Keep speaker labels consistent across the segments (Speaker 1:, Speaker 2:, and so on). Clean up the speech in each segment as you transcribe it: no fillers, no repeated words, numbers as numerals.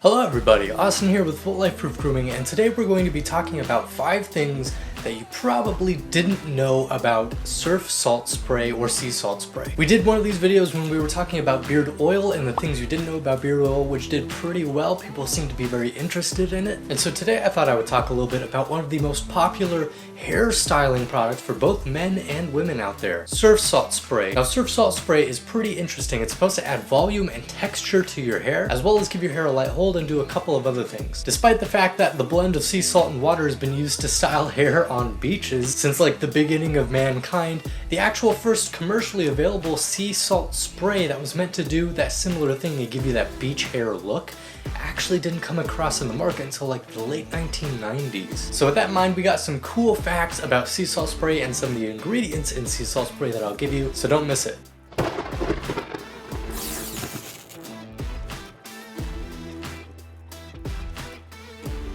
Speaker 1: Hello everybody, Austin here with Full Life Proof Grooming, and today we're going to be talking about 5 things that you probably didn't know about surf salt spray or sea salt spray. We did one of these videos when we were talking about beard oil and the things you didn't know about beard oil, which did pretty well. People seem to be very interested in it. And so today I thought I would talk a little bit about one of the most popular hairstyling products for both men and women out there, surf salt spray. Now surf salt spray is pretty interesting. It's supposed to add volume and texture to your hair, as well as give your hair a light hold and do a couple of other things. Despite the fact that the blend of sea salt and water has been used to style hair on beaches since like the beginning of mankind, the actual first commercially available sea salt spray that was meant to do that similar thing to give you that beach hair look actually didn't come across in the market until like the late 1990s. So with that in mind, we got some cool facts about sea salt spray and some of the ingredients in sea salt spray that I'll give you, so don't miss it.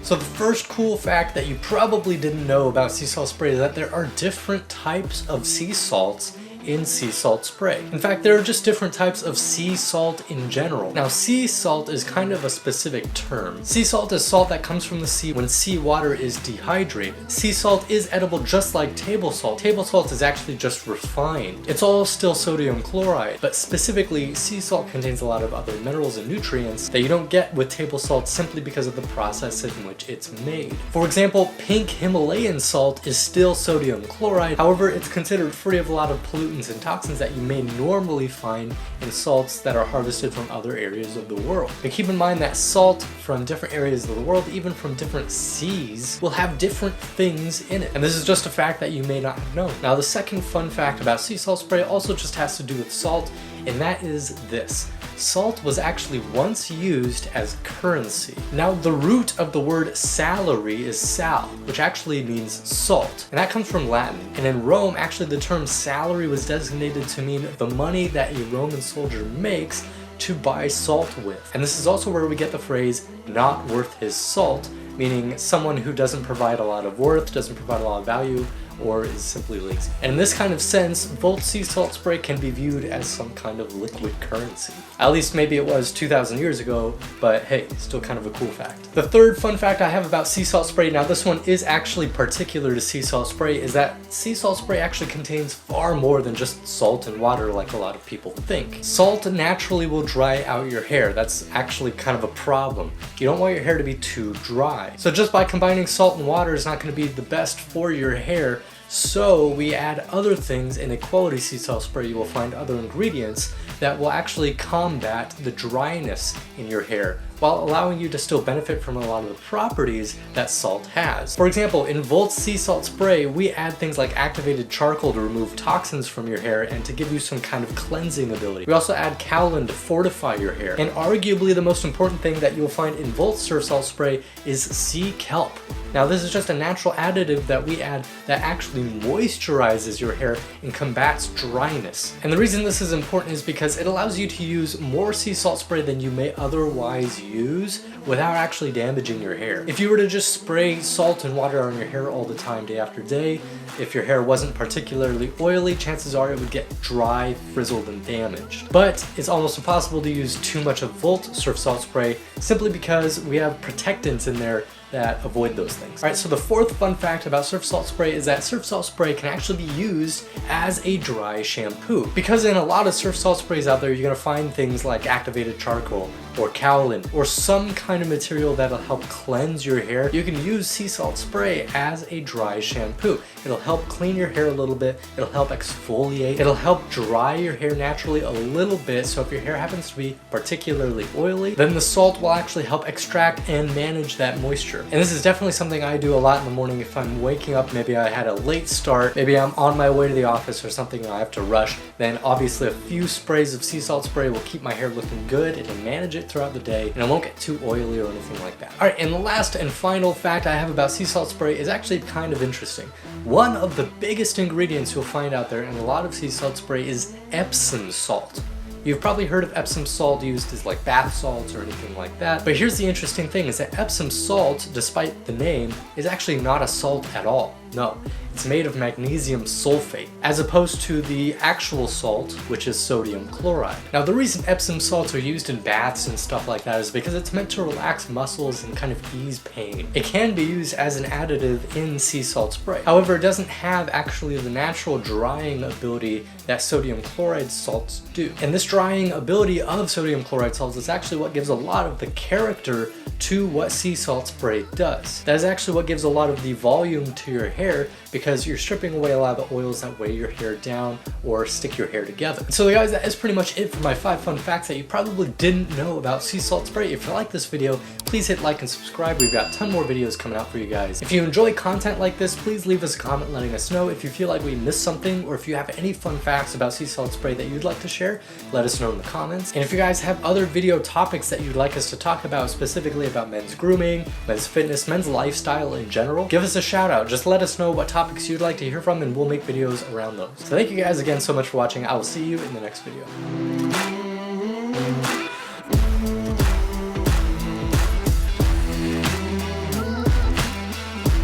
Speaker 1: So the first cool fact that you probably didn't know about sea salt spray is that there are different types of sea salts in sea salt spray. In fact, there are just different types of sea salt in general. Now, sea salt is kind of a specific term. Sea salt is salt that comes from the sea when sea water is dehydrated. Sea salt is edible just like table salt. Table salt is actually just refined. It's all still sodium chloride, but specifically, sea salt contains a lot of other minerals and nutrients that you don't get with table salt simply because of the process in which it's made. For example, pink Himalayan salt is still sodium chloride. However, it's considered free of a lot of pollutants and toxins that you may normally find in salts that are harvested from other areas of the world. And keep in mind that salt from different areas of the world, even from different seas, will have different things in it. And this is just a fact that you may not have known. Now, the second fun fact about sea salt spray also just has to do with salt, and that is this. Salt was actually once used as currency. Now, the root of the word salary is sal, which actually means salt, and that comes from Latin. And in Rome, actually the term salary was designated to mean the money that a Roman soldier makes to buy salt with. And this is also where we get the phrase, not worth his salt, meaning someone who doesn't provide a lot of worth, doesn't provide a lot of value, or is simply lazy. And in this kind of sense, both sea salt spray can be viewed as some kind of liquid currency. At least maybe it was 2,000 years ago, but hey, still kind of a cool fact. The third fun fact I have about sea salt spray, now this one is actually particular to sea salt spray, is that sea salt spray actually contains far more than just salt and water like a lot of people think. Salt naturally will dry out your hair. That's actually kind of a problem. You don't want your hair to be too dry. So just by combining salt and water is not going to be the best for your hair. So we add other things in a quality sea salt spray. You will find other ingredients that will actually combat the dryness in your hair while allowing you to still benefit from a lot of the properties that salt has. For example, in Volt's sea salt spray, we add things like activated charcoal to remove toxins from your hair and to give you some kind of cleansing ability. We also add kaolin to fortify your hair. And arguably the most important thing that you'll find in Volt's surf salt spray is sea kelp. Now, this is just a natural additive that we add that actually moisturizes your hair and combats dryness. And the reason this is important is because it allows you to use more sea salt spray than you may otherwise use without actually damaging your hair. If you were to just spray salt and water on your hair all the time, day after day, if your hair wasn't particularly oily, chances are it would get dry, frizzled, and damaged. But it's almost impossible to use too much of Volt surf salt spray simply because we have protectants in there that avoid those things. Alright, so the fourth fun fact about surf salt spray is that surf salt spray can actually be used as a dry shampoo. Because in a lot of surf salt sprays out there, you're gonna find things like activated charcoal or kaolin or some kind of material that'll help cleanse your hair. You can use sea salt spray as a dry shampoo. It'll help clean your hair a little bit, it'll help exfoliate, it'll help dry your hair naturally a little bit, so if your hair happens to be particularly oily, then the salt will actually help extract and manage that moisture. And this is definitely something I do a lot in the morning if I'm waking up, maybe I had a late start, maybe I'm on my way to the office or something and I have to rush, then obviously a few sprays of sea salt spray will keep my hair looking good, it'll manage it throughout the day, and it won't get too oily or anything like that. Alright, and the last and final fact I have about sea salt spray is actually kind of interesting. One of the biggest ingredients you'll find out there in a lot of sea salt spray is Epsom salt. You've probably heard of Epsom salt used as like bath salts or anything like that, but here's the interesting thing is that Epsom salt, despite the name, is actually not a salt at all. No, It's made of magnesium sulfate, as opposed to the actual salt, which is sodium chloride. Now, the reason Epsom salts are used in baths and stuff like that is because it's meant to relax muscles and kind of ease pain. It can be used as an additive in sea salt spray. However, it doesn't have actually the natural drying ability that sodium chloride salts do. And this drying ability of sodium chloride salts is actually what gives a lot of the character to what sea salt spray does. That is actually what gives a lot of the volume to your hair, because you're stripping away a lot of the oils that weigh your hair down or stick your hair together. So guys, that is pretty much it for my 5 fun facts that you probably didn't know about sea salt spray. If you like this video, please hit like and subscribe. We've got a ton more videos coming out for you guys. If you enjoy content like this, please leave us a comment letting us know. If you feel like we missed something, or if you have any fun facts about sea salt spray that you'd like to share, let us know in the comments. And if you guys have other video topics that you'd like us to talk about, specifically about men's grooming, men's fitness, men's lifestyle in general, give us a shout out. Just let us know what topics you'd like to hear from, and we'll make videos around those. So thank you guys again so much for watching. I will see you in the next video.